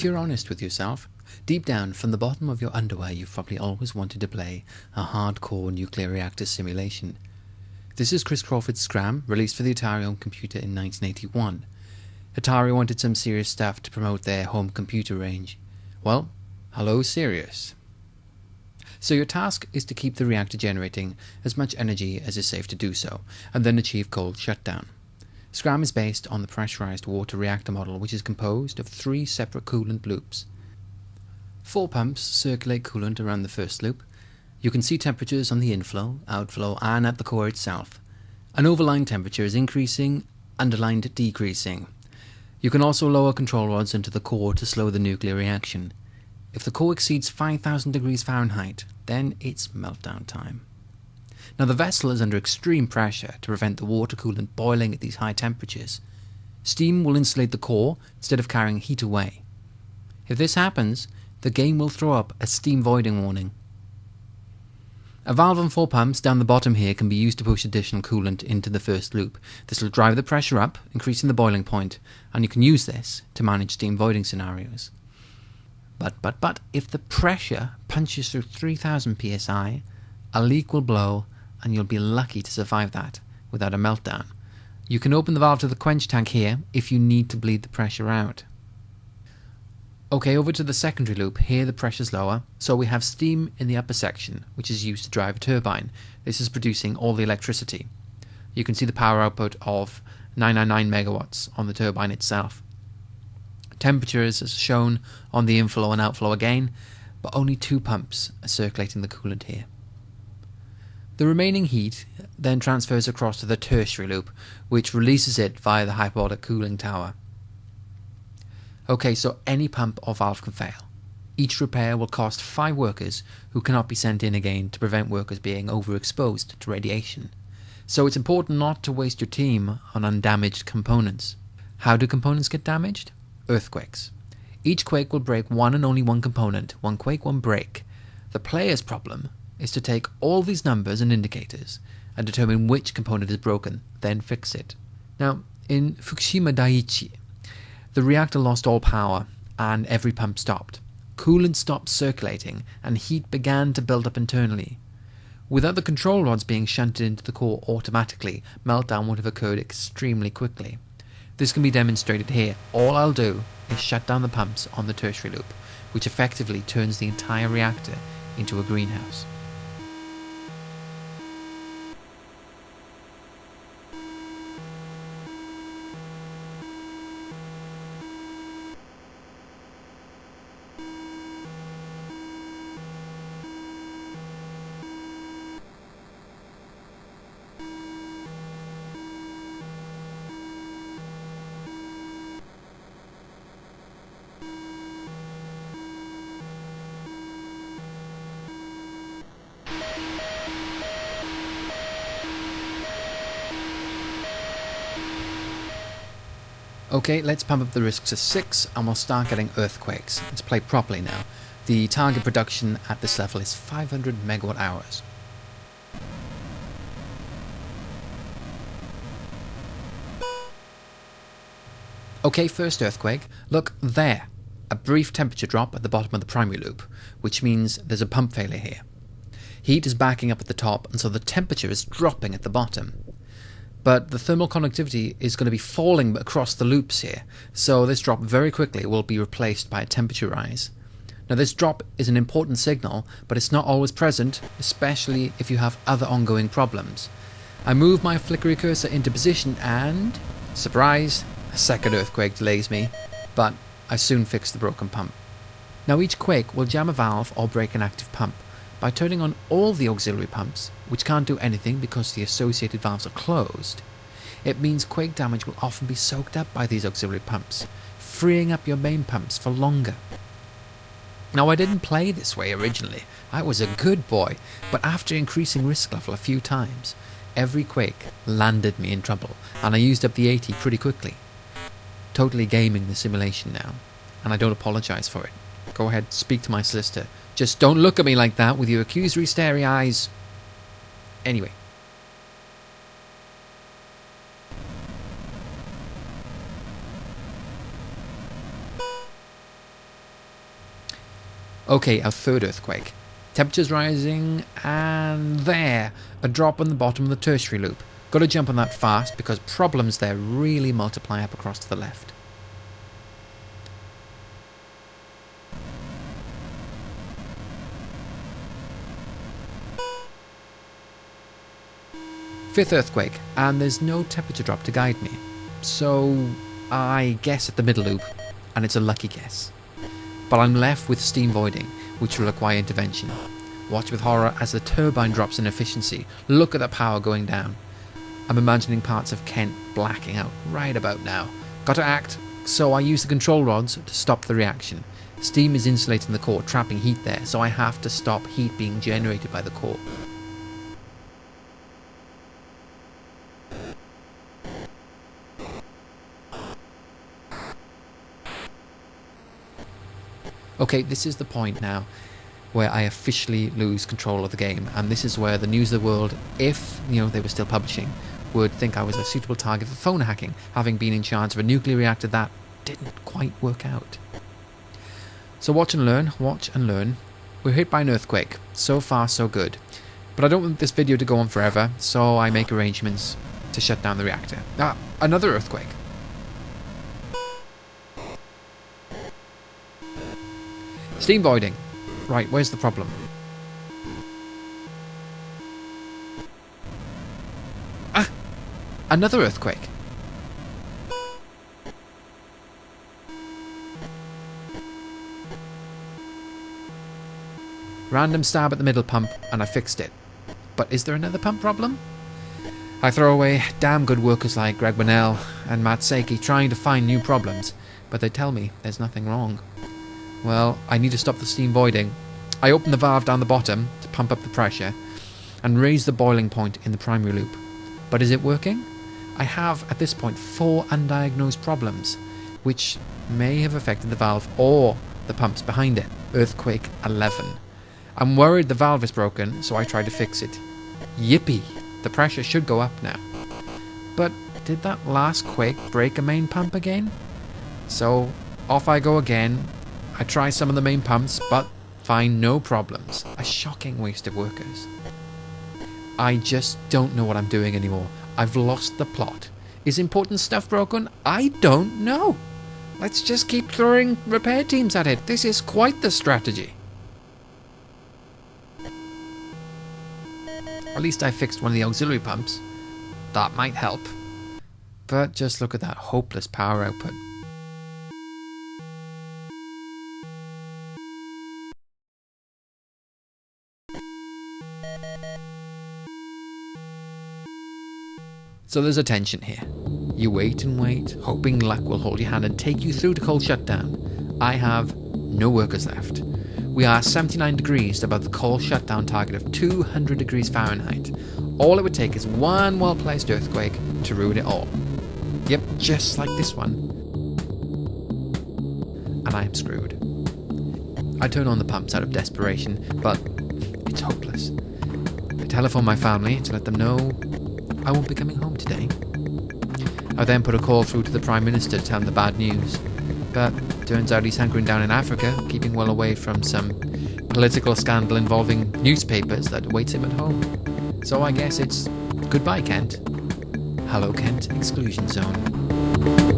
If you're honest with yourself, deep down from the bottom of your underwear you've probably always wanted to play a hardcore nuclear reactor simulation. This is Chris Crawford's Scram, released for the Atari home computer in 1981. Atari wanted some serious stuff to promote their home computer range. Well, hello serious. So your task is to keep the reactor generating as much energy as is safe to do so, and then achieve cold shutdown. Scram is based on the pressurized water reactor model, which is composed of 3 separate coolant loops. 4 pumps circulate coolant around the first loop. You can see temperatures on the inflow, outflow, and at the core itself. An overline temperature is increasing, underlined decreasing. You can also lower control rods into the core to slow the nuclear reaction. If the core exceeds 5,000 degrees Fahrenheit, then it's meltdown time. Now the vessel is under extreme pressure to prevent the water coolant boiling at these high temperatures. Steam will insulate the core instead of carrying heat away. If this happens, the game will throw up a steam voiding warning. A valve and 4 pumps down the bottom here can be used to push additional coolant into the first loop. This will drive the pressure up, increasing the boiling point, and you can use this to manage steam voiding scenarios. But if the pressure punches through 3000 psi, a leak will blow and you'll be lucky to survive that without a meltdown. You can open the valve to the quench tank here if you need to bleed the pressure out. Okay, over to the secondary loop. Here the pressure's lower, so we have steam in the upper section, which is used to drive a turbine. This is producing all the electricity. You can see the power output of 999 megawatts on the turbine itself. Temperature is as shown on the inflow and outflow again, but only 2 pumps are circulating the coolant here. The remaining heat then transfers across to the tertiary loop, which releases it via the hyperbolic cooling tower. Okay, so any pump or valve can fail. Each repair will cost 5 workers who cannot be sent in again to prevent workers being overexposed to radiation. So it's important not to waste your team on undamaged components. How do components get damaged? Earthquakes. Each quake will break one and only one component. One quake, one break. The player's problem is to take all these numbers and indicators and determine which component is broken, then fix it. Now, in Fukushima Daiichi, the reactor lost all power and every pump stopped. Coolant stopped circulating and heat began to build up internally. Without the control rods being shunted into the core automatically, meltdown would have occurred extremely quickly. This can be demonstrated here. All I'll do is shut down the pumps on the tertiary loop, which effectively turns the entire reactor into a greenhouse. Okay, let's pump up the risk to 6 and we'll start getting earthquakes. Let's play properly now. The target production at this level is 500 megawatt hours. Okay, first earthquake. Look there. A brief temperature drop at the bottom of the primary loop, which means there's a pump failure here. Heat is backing up at the top, and so the temperature is dropping at the bottom. But the thermal conductivity is going to be falling across the loops here, so this drop very quickly will be replaced by a temperature rise. Now this drop is an important signal, but it's not always present, especially if you have other ongoing problems. I move my flickery cursor into position and, surprise, a second earthquake delays me, but I soon fix the broken pump. Now each quake will jam a valve or break an active pump. By turning on all the auxiliary pumps, which can't do anything because the associated valves are closed, it means quake damage will often be soaked up by these auxiliary pumps, freeing up your main pumps for longer. Now I didn't play this way originally, I was a good boy, but after increasing risk level a few times, every quake landed me in trouble, and I used up the 80 pretty quickly. Totally gaming the simulation now, and I don't apologise for it. Go ahead, speak to my solicitor. Just don't look at me like that with your accusory starey eyes. Anyway. Okay, our third earthquake. Temperatures rising, and there, a drop on the bottom of the tertiary loop. Got to jump on that fast because problems there really multiply up across to the left. Fifth earthquake, and there's no temperature drop to guide me. So I guess at the middle loop, and it's a lucky guess. But I'm left with steam voiding, which will require intervention. Watch with horror as the turbine drops in efficiency. Look at the power going down. I'm imagining parts of Kent blacking out right about now. Got to act, so I use the control rods to stop the reaction. Steam is insulating the core, trapping heat there, so I have to stop heat being generated by the core. Okay, this is the point now where I officially lose control of the game, and this is where the News of the World, if they were still publishing, would think I was a suitable target for phone hacking, having been in charge of a nuclear reactor that didn't quite work out. So watch and learn, watch and learn. We're hit by an earthquake. So far, so good. But I don't want this video to go on forever, so I make arrangements to shut down the reactor. Another earthquake. Steam voiding. Right, where's the problem? Another earthquake. Random stab at the middle pump, and I fixed it. But is there another pump problem? I throw away damn good workers like Greg Bunnell and Matt Sakey trying to find new problems, but they tell me there's nothing wrong. Well, I need to stop the steam voiding. I open the valve down the bottom to pump up the pressure and raise the boiling point in the primary loop. But is it working? I have, at this point, 4 undiagnosed problems, which may have affected the valve or the pumps behind it. Earthquake 11. I'm worried the valve is broken, so I try to fix it. Yippee! The pressure should go up now. But did that last quake break a main pump again? So off I go again. I try some of the main pumps, but find no problems. A shocking waste of workers. I just don't know what I'm doing anymore. I've lost the plot. Is important stuff broken? I don't know. Let's just keep throwing repair teams at it. This is quite the strategy. At least I fixed one of the auxiliary pumps. That might help. But just look at that hopeless power output. So there's a tension here. You wait and wait, hoping luck will hold your hand and take you through to cold shutdown. I have no workers left. We are 79 degrees above the cold shutdown target of 200 degrees Fahrenheit. All it would take is one well-placed earthquake to ruin it all. Yep, just like this one. And I am screwed. I turn on the pumps out of desperation, but it's hopeless. I telephone my family to let them know I won't be coming home today. I then put a call through to the Prime Minister to tell him the bad news. But turns out he's hunkering down in Africa, keeping well away from some political scandal involving newspapers that awaits him at home. So I guess it's goodbye, Kent. Hello, Kent, exclusion zone.